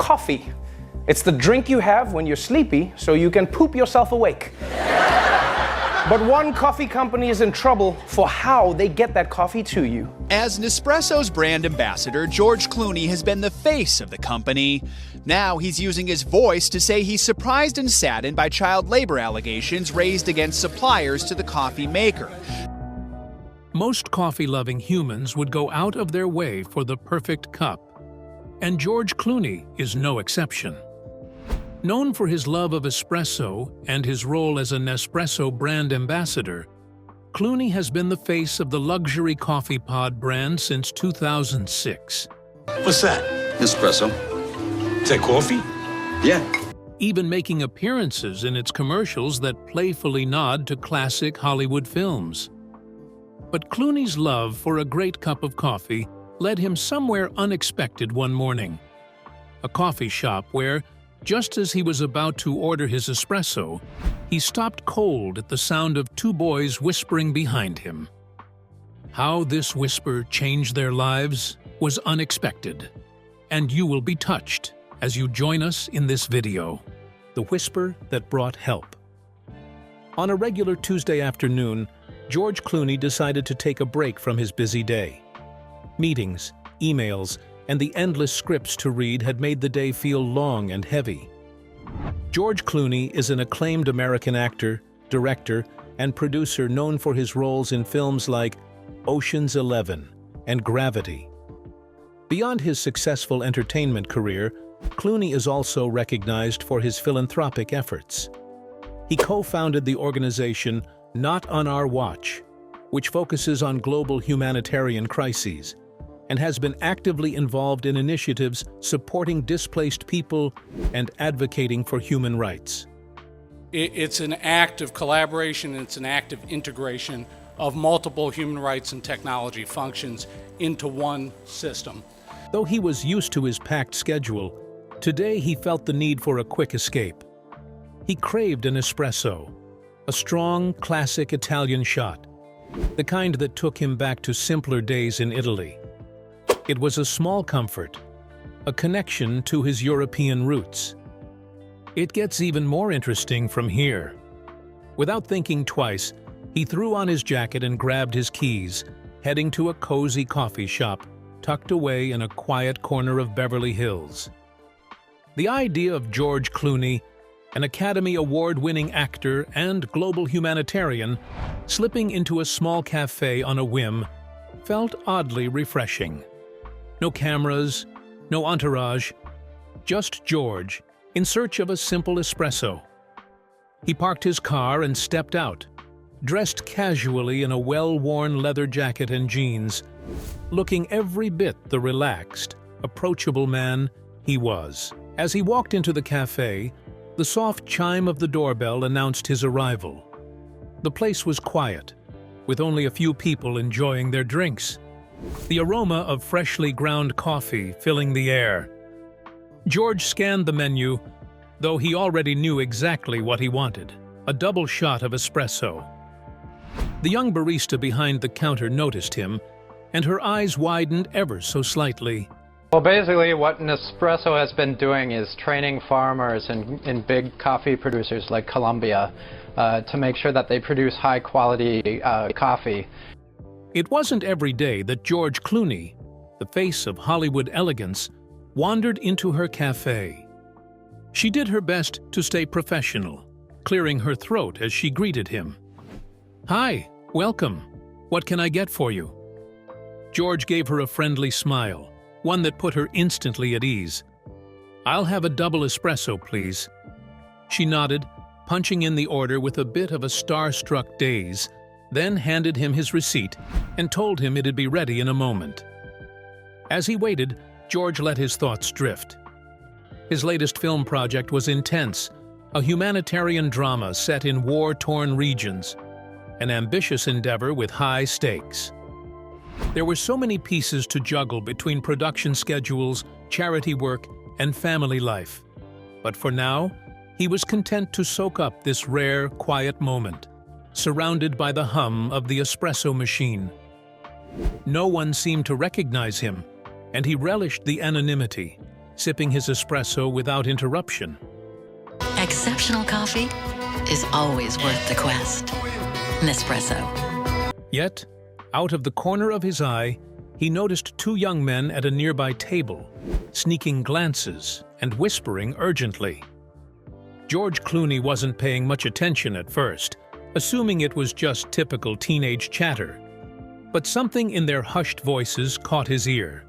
coffee. It's the drink you have when you're sleepy so you can poop yourself awake. But one coffee company is in trouble for how they get that coffee to you. As Nespresso's brand ambassador, George Clooney has been the face of the company. Now he's using his voice to say he's surprised and saddened by child labor allegations raised against suppliers to the coffee maker. Most coffee-loving humans would go out of their way for the perfect cup, and George Clooney is no exception. Known for his love of espresso and his role as a Nespresso brand ambassador, Clooney has been the face of the luxury coffee pod brand since 2006. What's that? Espresso. Is that coffee? Yeah. Even making appearances in its commercials that playfully nod to classic Hollywood films. But Clooney's love for a great cup of coffee led him somewhere unexpected one morning. A coffee shop where, just as he was about to order his espresso, he stopped cold at the sound of two boys whispering behind him. How this whisper changed their lives was unexpected, and you will be touched as you join us in this video. The whisper that brought help. On a regular Tuesday afternoon, George Clooney decided to take a break from his busy day. Meetings, emails, and the endless scripts to read had made the day feel long and heavy. George Clooney is an acclaimed American actor, director, and producer known for his roles in films like Ocean's 11 and Gravity. Beyond his successful entertainment career, Clooney is also recognized for his philanthropic efforts. He co-founded the organization Not on Our Watch, which focuses on global humanitarian crises, and has been actively involved in initiatives supporting displaced people and advocating for human rights. It's an act of collaboration, and it's an act of integration of multiple human rights and technology functions into one system. Though he was used to his packed schedule, today he felt the need for a quick escape. He craved an espresso, a strong, classic Italian shot, the kind that took him back to simpler days in Italy. It was a small comfort, a connection to his European roots. It gets even more interesting from here. Without thinking twice, he threw on his jacket and grabbed his keys, heading to a cozy coffee shop tucked away in a quiet corner of Beverly Hills. The idea of George Clooney, an Academy Award-winning actor and global humanitarian, slipping into a small cafe on a whim, felt oddly refreshing. No cameras, no entourage, just George, in search of a simple espresso. He parked his car and stepped out, dressed casually in a well-worn leather jacket and jeans, looking every bit the relaxed, approachable man he was. As he walked into the cafe, the soft chime of the doorbell announced his arrival. The place was quiet, with only a few people enjoying their drinks, the aroma of freshly ground coffee filling the air. George scanned the menu, though he already knew exactly what he wanted: a double shot of espresso. The young barista behind the counter noticed him, and her eyes widened ever so slightly. Well, basically what Nespresso has been doing is training farmers and big coffee producers like Colombia to make sure that they produce high-quality coffee. It wasn't every day that George Clooney, the face of Hollywood elegance, wandered into her cafe. She did her best to stay professional, clearing her throat as she greeted him. "Hi, welcome. What can I get for you?" George gave her a friendly smile, one that put her instantly at ease. "I'll have a double espresso, please." She nodded, punching in the order with a bit of a starstruck daze, then handed him his receipt and told him it'd be ready in a moment. As he waited, George let his thoughts drift. His latest film project was intense, a humanitarian drama set in war-torn regions, an ambitious endeavor with high stakes. There were so many pieces to juggle between production schedules, charity work, and family life. But for now, he was content to soak up this rare, quiet moment, surrounded by the hum of the espresso machine. No one seemed to recognize him, and he relished the anonymity, sipping his espresso without interruption. Exceptional coffee is always worth the quest. Nespresso. Yet, out of the corner of his eye, he noticed two young men at a nearby table, sneaking glances and whispering urgently. George Clooney wasn't paying much attention at first, assuming it was just typical teenage chatter. But something in their hushed voices caught his ear.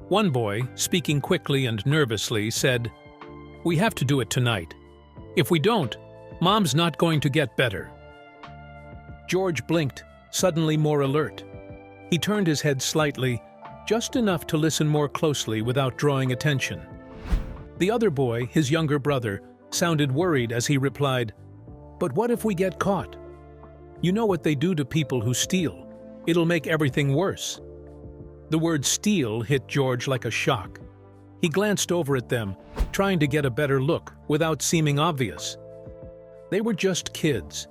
One boy, speaking quickly and nervously, said, "We have to do it tonight. If we don't, Mom's not going to get better." George blinked, suddenly more alert. He turned his head slightly, just enough to listen more closely without drawing attention. The other boy, his younger brother, sounded worried as he replied, "But what if we get caught? You know what they do to people who steal. It'll make everything worse." The word steal hit George like a shock. He glanced over at them, trying to get a better look without seeming obvious. They were just kids,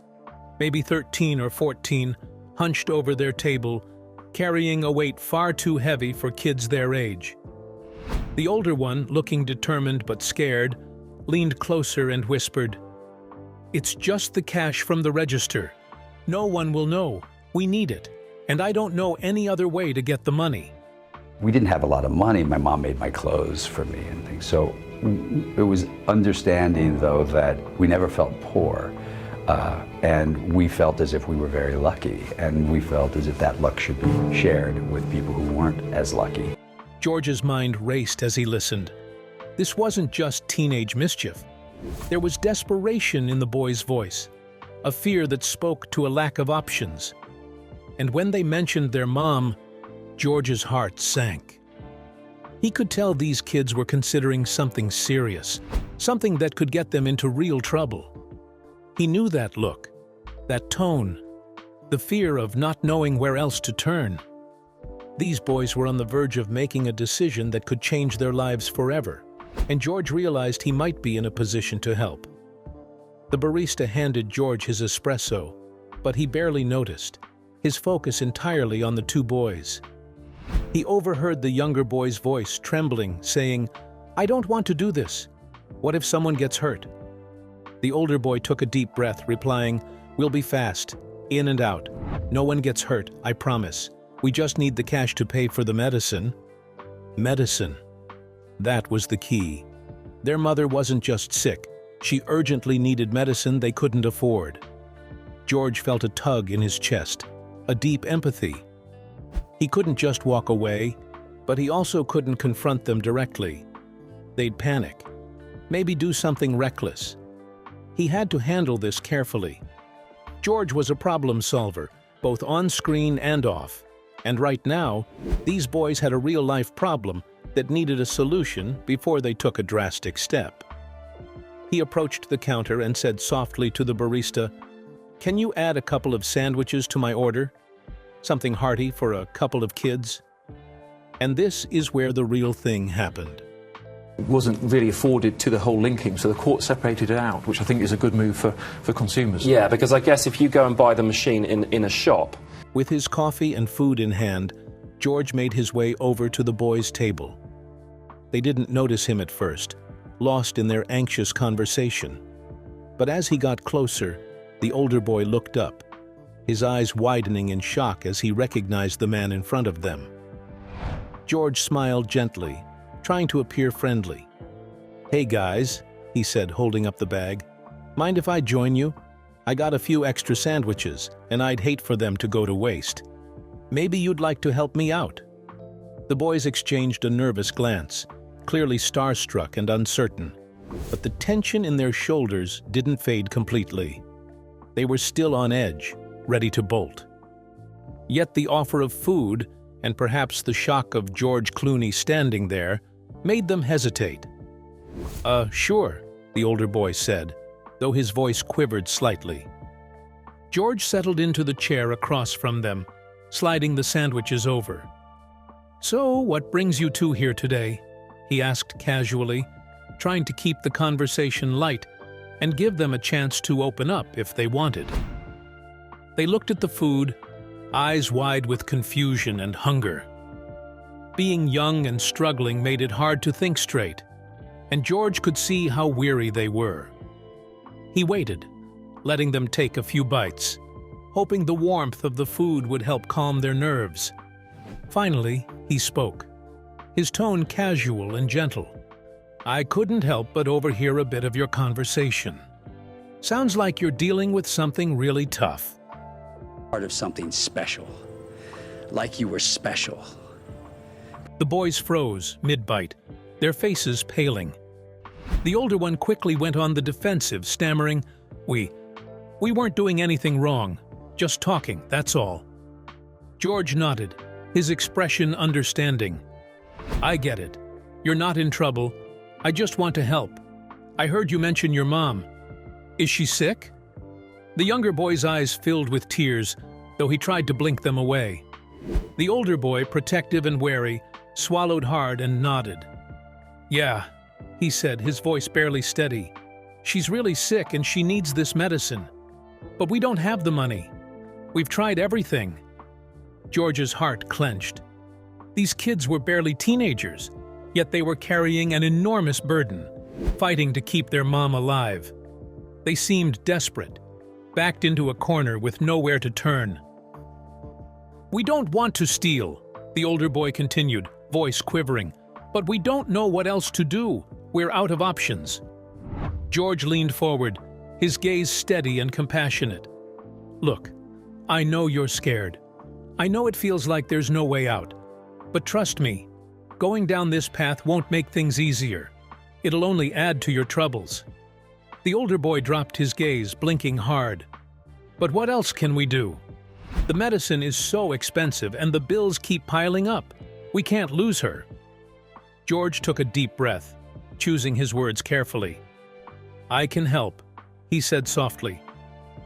maybe 13 or 14, hunched over their table, carrying a weight far too heavy for kids their age. The older one, looking determined but scared, leaned closer and whispered, "It's just the cash from the register. No one will know. We need it, and I don't know any other way to get the money." We didn't have a lot of money. My mom made my clothes for me and things. So it was understanding, though, that we never felt poor. And we felt as if we were very lucky. And we felt as if that luck should be shared with people who weren't as lucky. George's mind raced as he listened. This wasn't just teenage mischief. There was desperation in the boy's voice, a fear that spoke to a lack of options. And when they mentioned their mom, George's heart sank. He could tell these kids were considering something serious, something that could get them into real trouble. He knew that look, that tone, the fear of not knowing where else to turn. These boys were on the verge of making a decision that could change their lives forever, and George realized he might be in a position to help. The barista handed George his espresso, but he barely noticed, his focus entirely on the two boys. He overheard the younger boy's voice trembling, saying, "I don't want to do this. What if someone gets hurt?" The older boy took a deep breath, replying, "We'll be fast, in and out. No one gets hurt, I promise. We just need the cash to pay for the medicine." Medicine. That was the key. Their mother wasn't just sick. She urgently needed medicine they couldn't afford. George felt a tug in his chest, a deep empathy. He couldn't just walk away, but he also couldn't confront them directly. They'd panic, maybe do something reckless. He had to handle this carefully. George was a problem solver, both on screen and off. And right now, these boys had a real-life problem that needed a solution before they took a drastic step. He approached the counter and said softly to the barista, "Can you add a couple of sandwiches to my order? Something hearty for a couple of kids?" And this is where the real thing happened. It wasn't really afforded to the whole linking, so the court separated it out, which I think is a good move for consumers. Yeah, because I guess if you go and buy the machine in a shop... With his coffee and food in hand, George made his way over to the boys' table. They didn't notice him at first, lost in their anxious conversation. But as he got closer, the older boy looked up, his eyes widening in shock as he recognized the man in front of them. George smiled gently, trying to appear friendly. "Hey guys," he said, holding up the bag. "Mind if I join you? I got a few extra sandwiches, and I'd hate for them to go to waste. Maybe you'd like to help me out?" The boys exchanged a nervous glance, clearly starstruck and uncertain. But the tension in their shoulders didn't fade completely. They were still on edge, ready to bolt. Yet the offer of food, and perhaps the shock of George Clooney standing there, made them hesitate. Sure," the older boy said, though his voice quivered slightly. George settled into the chair across from them, sliding the sandwiches over. "So, what brings you two here today?" he asked casually, trying to keep the conversation light and give them a chance to open up if they wanted. They looked at the food, eyes wide with confusion and hunger. Being young and struggling made it hard to think straight, and George could see how weary they were. He waited, letting them take a few bites, hoping the warmth of the food would help calm their nerves. Finally, he spoke, his tone casual and gentle. "I couldn't help but overhear a bit of your conversation. Sounds like you're dealing with something really tough." Part of something special, like you were special. The boys froze mid-bite, their faces paling. The older one quickly went on the defensive, stammering, We weren't doing anything wrong, just talking, that's all." George nodded, his expression understanding. "I get it. You're not in trouble. I just want to help. I heard you mention your mom. Is she sick?" The younger boy's eyes filled with tears, though he tried to blink them away. The older boy, protective and wary, swallowed hard and nodded. "Yeah," he said, his voice barely steady. "She's really sick and she needs this medicine. But we don't have the money. We've tried everything." George's heart clenched. These kids were barely teenagers, yet they were carrying an enormous burden, fighting to keep their mom alive. They seemed desperate, backed into a corner with nowhere to turn. "We don't want to steal," the older boy continued, voice quivering, "but we don't know what else to do. We're out of options." George leaned forward, his gaze steady and compassionate. "Look, I know you're scared. I know it feels like there's no way out. But trust me, going down this path won't make things easier. It'll only add to your troubles." The older boy dropped his gaze, blinking hard. "But what else can we do? The medicine is so expensive and the bills keep piling up. We can't lose her." George took a deep breath, choosing his words carefully. "I can help," he said softly.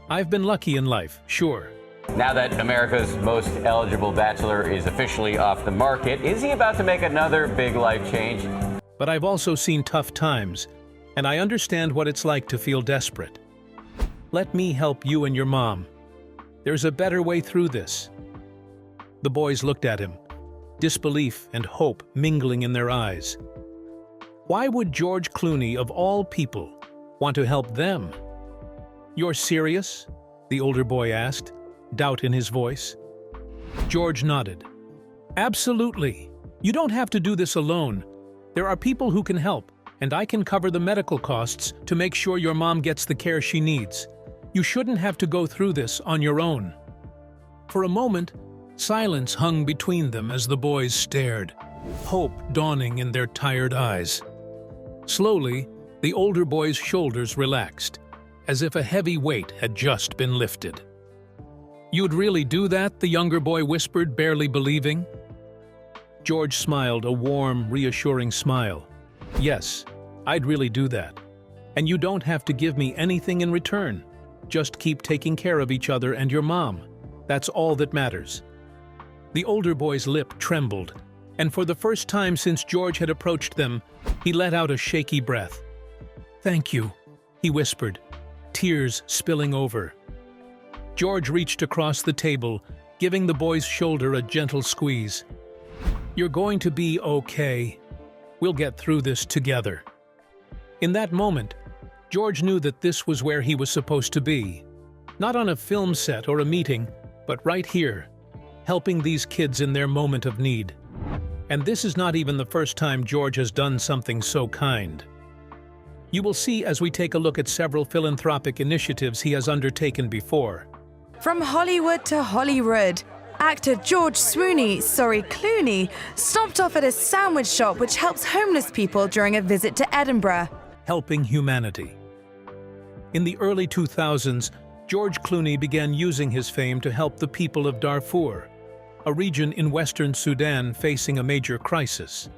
"I've been lucky in life, sure." Now that America's most eligible bachelor is officially off the market, is he about to make another big life change? "But I've also seen tough times, and I understand what it's like to feel desperate. Let me help you and your mom. There's a better way through this." The boys looked at him, disbelief and hope mingling in their eyes. Why would George Clooney, of all people, want to help them? "You're serious?" the older boy asked, doubt in his voice. George nodded. "Absolutely. You don't have to do this alone. There are people who can help, and I can cover the medical costs to make sure your mom gets the care she needs. You shouldn't have to go through this on your own." For a moment, silence hung between them as the boys stared, hope dawning in their tired eyes. Slowly, the older boy's shoulders relaxed, as if a heavy weight had just been lifted. "You'd really do that?" the younger boy whispered, barely believing. George smiled, a warm, reassuring smile. "Yes, I'd really do that. And you don't have to give me anything in return. Just keep taking care of each other and your mom. That's all that matters." The older boy's lip trembled, and for the first time since George had approached them, he let out a shaky breath. "Thank you," he whispered, tears spilling over. George reached across the table, giving the boy's shoulder a gentle squeeze. "You're going to be okay. We'll get through this together." In that moment, George knew that this was where he was supposed to be. Not on a film set or a meeting, but right here, helping these kids in their moment of need. And this is not even the first time George has done something so kind. You will see as we take a look at several philanthropic initiatives he has undertaken before. From Hollywood to Hollywood, actor George Clooney stopped off at a sandwich shop which helps homeless people during a visit to Edinburgh. Helping humanity. In the early 2000s, George Clooney began using his fame to help the people of Darfur, a region in western Sudan facing a major crisis.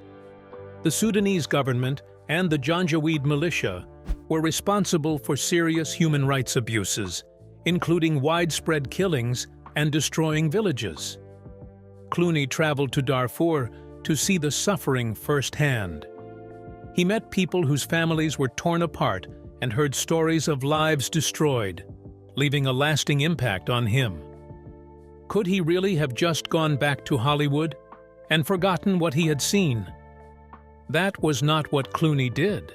The Sudanese government and the Janjaweed militia were responsible for serious human rights abuses, including widespread killings and destroying villages. Clooney traveled to Darfur to see the suffering firsthand. He met people whose families were torn apart and heard stories of lives destroyed, leaving a lasting impact on him. Could he really have just gone back to Hollywood and forgotten what he had seen. That was not what Clooney did.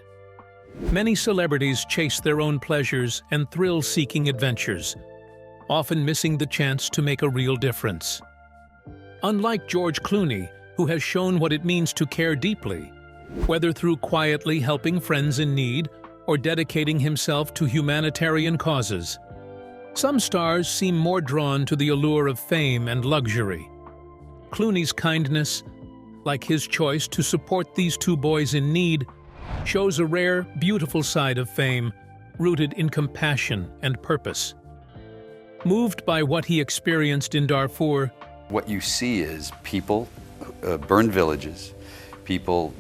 Many celebrities chase their own pleasures and thrill-seeking adventures, often missing the chance to make a real difference. Unlike George Clooney, who has shown what it means to care deeply, whether through quietly helping friends in need or dedicating himself to humanitarian causes, some stars seem more drawn to the allure of fame and luxury. Clooney's kindness, like his choice to support these two boys in need, shows a rare, beautiful side of fame rooted in compassion and purpose. Moved by what he experienced in Darfur, what you see is people, burned villages, people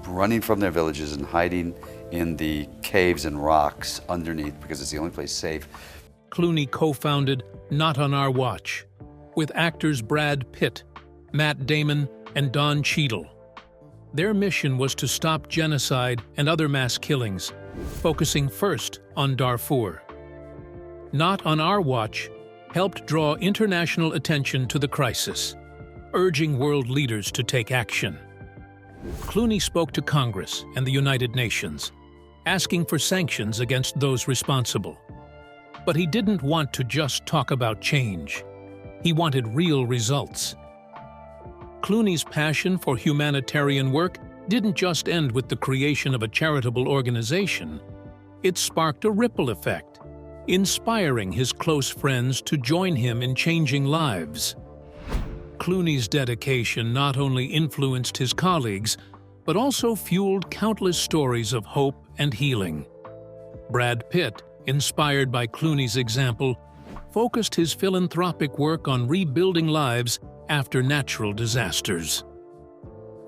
running from their villages and hiding in the caves and rocks underneath because it's the only place safe. Clooney co-founded Not on Our Watch with actors Brad Pitt, Matt Damon, and Don Cheadle. Their mission was to stop genocide and other mass killings, focusing first on Darfur. Not on Our Watch helped draw international attention to the crisis, urging world leaders to take action. Clooney spoke to Congress and the United Nations, asking for sanctions against those responsible. But he didn't want to just talk about change. He wanted real results. Clooney's passion for humanitarian work didn't just end with the creation of a charitable organization. It sparked a ripple effect, inspiring his close friends to join him in changing lives. Clooney's dedication not only influenced his colleagues, but also fueled countless stories of hope and healing. Brad Pitt, inspired by Clooney's example, focused his philanthropic work on rebuilding lives after natural disasters.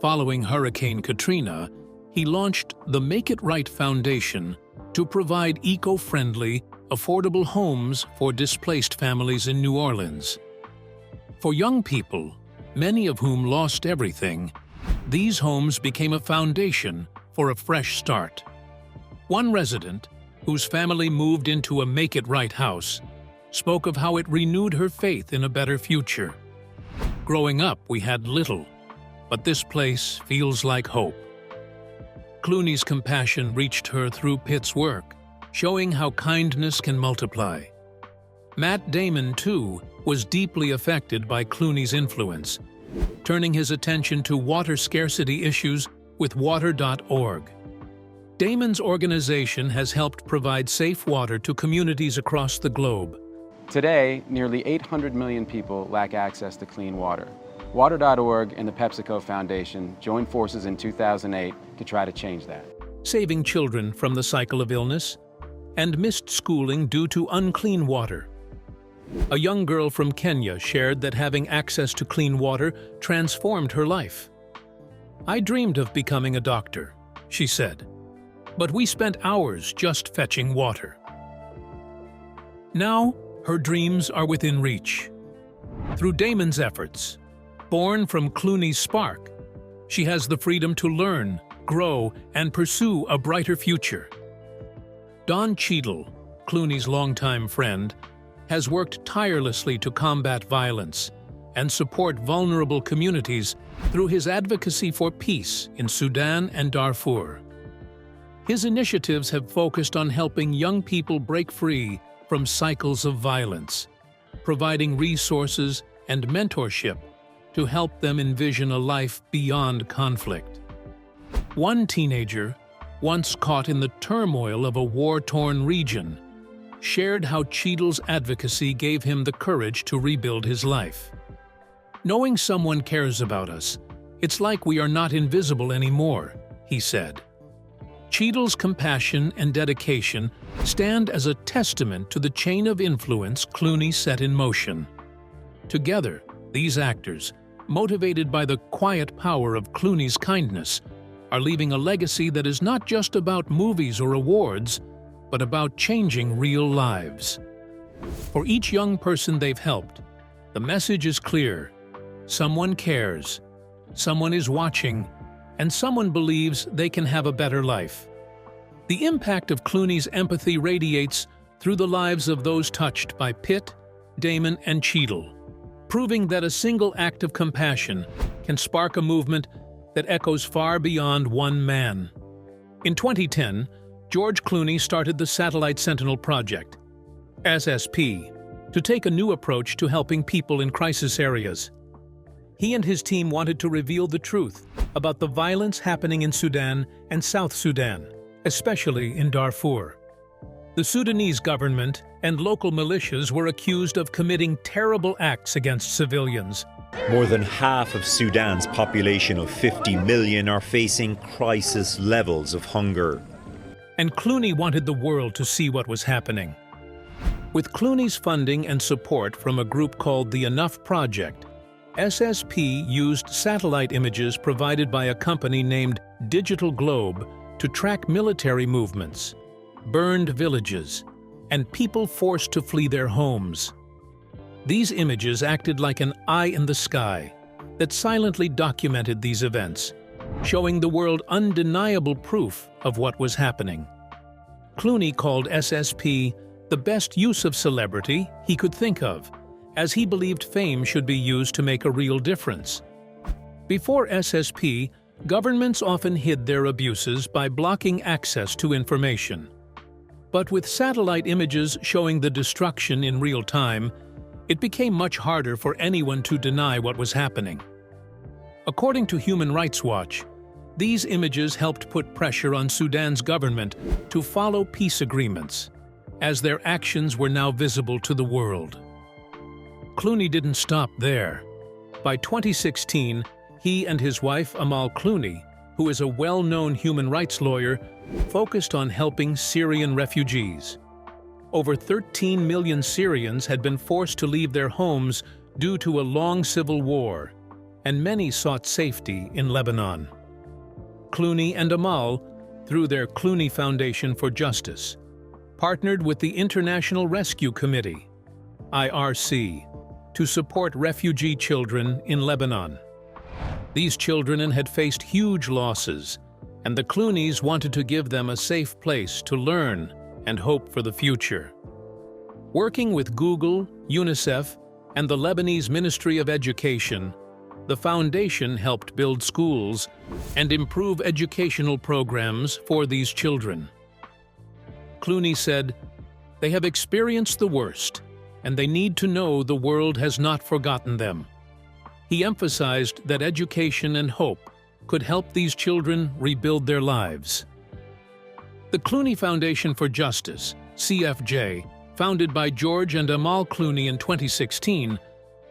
Following Hurricane Katrina, he launched the Make It Right Foundation to provide eco-friendly, affordable homes for displaced families in New Orleans. For young people, many of whom lost everything, these homes became a foundation for a fresh start. One resident, whose family moved into a Make It Right house, spoke of how it renewed her faith in a better future. Growing up, we had little, but this place feels like hope. Clooney's compassion reached her through Pitt's work, showing how kindness can multiply. Matt Damon, too, was deeply affected by Clooney's influence, turning his attention to water scarcity issues with water.org. Damon's organization has helped provide safe water to communities across the globe. Today, nearly 800 million people lack access to clean water. Water.org and the PepsiCo Foundation joined forces in 2008 to try to change that. Saving children from the cycle of illness and missed schooling due to unclean water. A young girl from Kenya shared that having access to clean water transformed her life. "I dreamed of becoming a doctor," she said, "but we spent hours just fetching water." Now, her dreams are within reach. Through Damon's efforts, born from Clooney's spark, she has the freedom to learn, grow, and pursue a brighter future. Don Cheadle, Clooney's longtime friend, has worked tirelessly to combat violence and support vulnerable communities through his advocacy for peace in Sudan and Darfur. His initiatives have focused on helping young people break free from cycles of violence, providing resources and mentorship to help them envision a life beyond conflict. One teenager, once caught in the turmoil of a war-torn region, shared how Cheadle's advocacy gave him the courage to rebuild his life. "Knowing someone cares about us, it's like we are not invisible anymore," he said. Cheadle's compassion and dedication stand as a testament to the chain of influence Clooney set in motion. Together, these actors, motivated by the quiet power of Clooney's kindness, are leaving a legacy that is not just about movies or awards, but about changing real lives. For each young person they've helped, the message is clear: someone cares, someone is watching, and someone believes they can have a better life. The impact of Clooney's empathy radiates through the lives of those touched by Pitt, Damon, and Cheadle. proving that a single act of compassion can spark a movement that echoes far beyond one man. In 2010, George Clooney started the Satellite Sentinel Project, SSP, to take a new approach to helping people in crisis areas. He and his team wanted to reveal the truth about the violence happening in Sudan and South Sudan, especially in Darfur. The Sudanese government and local militias were accused of committing terrible acts against civilians. More than half of Sudan's population of 50 million are facing crisis levels of hunger. And Clooney wanted the world to see what was happening. With Clooney's funding and support from a group called the Enough Project, SSP used satellite images provided by a company named Digital Globe to track military movements, burned villages, and people forced to flee their homes. These images acted like an eye in the sky that silently documented these events, showing the world undeniable proof of what was happening. Clooney called SSP the best use of celebrity he could think of, as he believed fame should be used to make a real difference. Before SSP, governments often hid their abuses by blocking access to information. But with satellite images showing the destruction in real time, it became much harder for anyone to deny what was happening. According to Human Rights Watch, these images helped put pressure on Sudan's government to follow peace agreements, as their actions were now visible to the world. Clooney didn't stop there. By 2016, he and his wife Amal Clooney, who is a well-known human rights lawyer, focused on helping Syrian refugees. Over 13 million Syrians had been forced to leave their homes due to a long civil war, and many sought safety in Lebanon. Clooney and Amal, through their Clooney Foundation for Justice, partnered with the International Rescue Committee, IRC, to support refugee children in Lebanon. These children had faced huge losses, and the Clooneys wanted to give them a safe place to learn and hope for the future. Working with Google, UNICEF, and the Lebanese Ministry of Education, the foundation helped build schools and improve educational programs for these children. Clooney said, "They have experienced the worst, and they need to know the world has not forgotten them." He emphasized that education and hope could help these children rebuild their lives. The Clooney Foundation for Justice, CFJ, founded by George and Amal Clooney in 2016,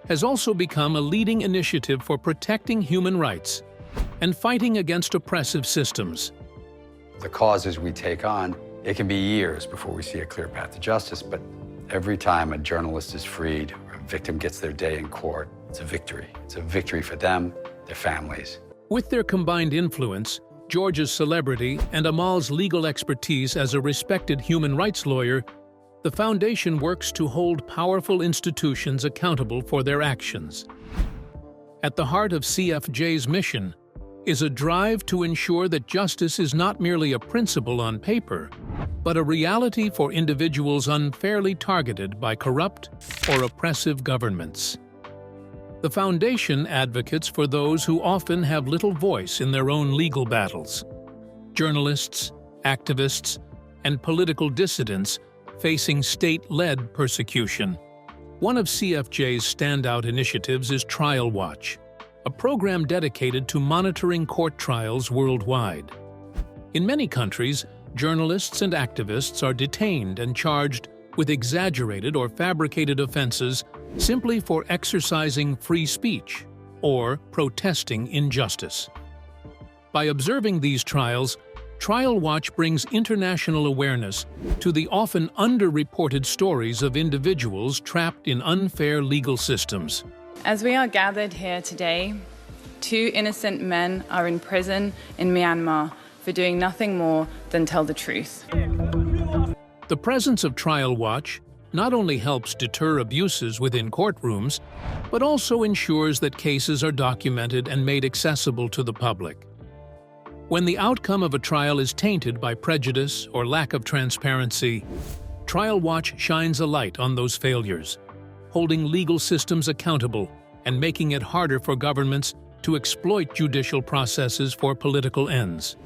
has also become a leading initiative for protecting human rights and fighting against oppressive systems. The causes we take on, it can be years before we see a clear path to justice, but every time a journalist is freed or a victim gets their day in court, it's a victory. It's a victory for them, their families. With their combined influence, George's celebrity and Amal's legal expertise as a respected human rights lawyer, the foundation works to hold powerful institutions accountable for their actions. At the heart of CFJ's mission is a drive to ensure that justice is not merely a principle on paper, but a reality for individuals unfairly targeted by corrupt or oppressive governments. The foundation advocates for those who often have little voice in their own legal battles. Journalists, activists, and political dissidents facing state-led persecution. One of CFJ's standout initiatives is Trial Watch, a program dedicated to monitoring court trials worldwide. In many countries, journalists and activists are detained and charged with exaggerated or fabricated offenses simply for exercising free speech or protesting injustice. By observing these trials, Trial Watch brings international awareness to the often underreported stories of individuals trapped in unfair legal systems. As we are gathered here today, 2 innocent men are in prison in Myanmar for doing nothing more than tell the truth. The presence of Trial Watch not only helps deter abuses within courtrooms, but also ensures that cases are documented and made accessible to the public. When the outcome of a trial is tainted by prejudice or lack of transparency, Trial Watch shines a light on those failures, holding legal systems accountable and making it harder for governments to exploit judicial processes for political ends.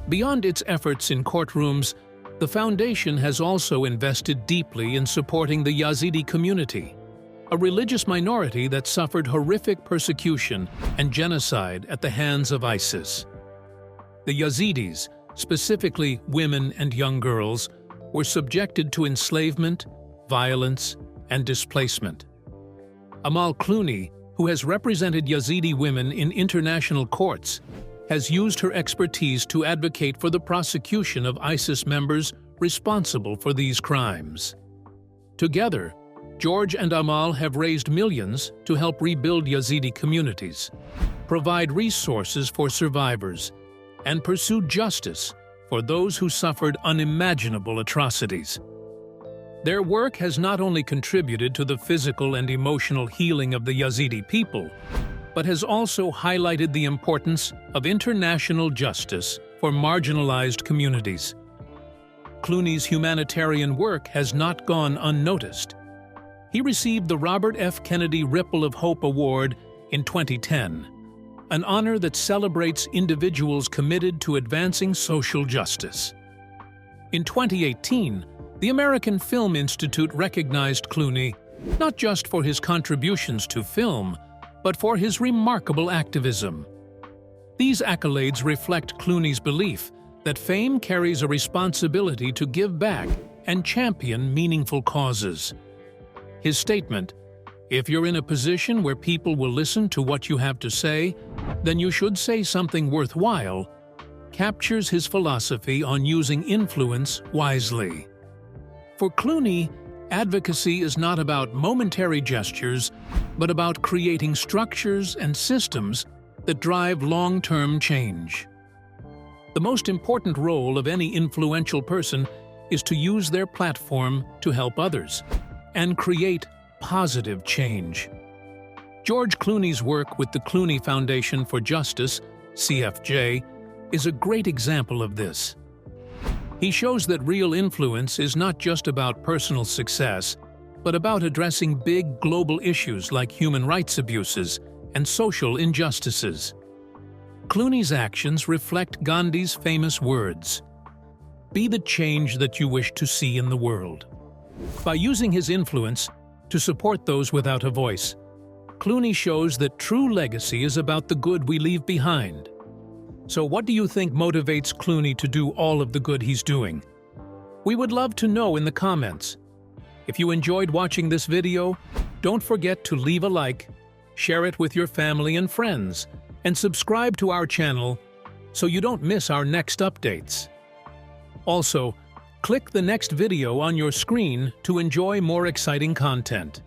Beyond its efforts in courtrooms, the foundation has also invested deeply in supporting the Yazidi community, a religious minority that suffered horrific persecution and genocide at the hands of ISIS. The Yazidis, specifically women and young girls, were subjected to enslavement, violence, and displacement. Amal Clooney, who has represented Yazidi women in international courts, has used her expertise to advocate for the prosecution of ISIS members responsible for these crimes. Together, George and Amal have raised millions to help rebuild Yazidi communities, provide resources for survivors, and pursue justice for those who suffered unimaginable atrocities. Their work has not only contributed to the physical and emotional healing of the Yazidi people, but has also highlighted the importance of international justice for marginalized communities. Clooney's humanitarian work has not gone unnoticed. He received the Robert F. Kennedy Ripple of Hope Award in 2010, an honor that celebrates individuals committed to advancing social justice. In 2018, the American Film Institute recognized Clooney not just for his contributions to film, but for his remarkable activism. These accolades reflect Clooney's belief that fame carries a responsibility to give back and champion meaningful causes. His statement, "If you're in a position where people will listen to what you have to say, then you should say something worthwhile," captures his philosophy on using influence wisely. For Clooney, advocacy is not about momentary gestures, but about creating structures and systems that drive long-term change. The most important role of any influential person is to use their platform to help others and create positive change. George Clooney's work with the Clooney Foundation for Justice, CFJ, is a great example of this. He shows that real influence is not just about personal success, but about addressing big global issues like human rights abuses and social injustices. Clooney's actions reflect Gandhi's famous words, "Be the change that you wish to see in the world." By using his influence to support those without a voice, Clooney shows that true legacy is about the good we leave behind. So what do you think motivates Clooney to do all of the good he's doing? We would love to know in the comments. If you enjoyed watching this video, don't forget to leave a like, share it with your family and friends, and subscribe to our channel so you don't miss our next updates. Also, click the next video on your screen to enjoy more exciting content.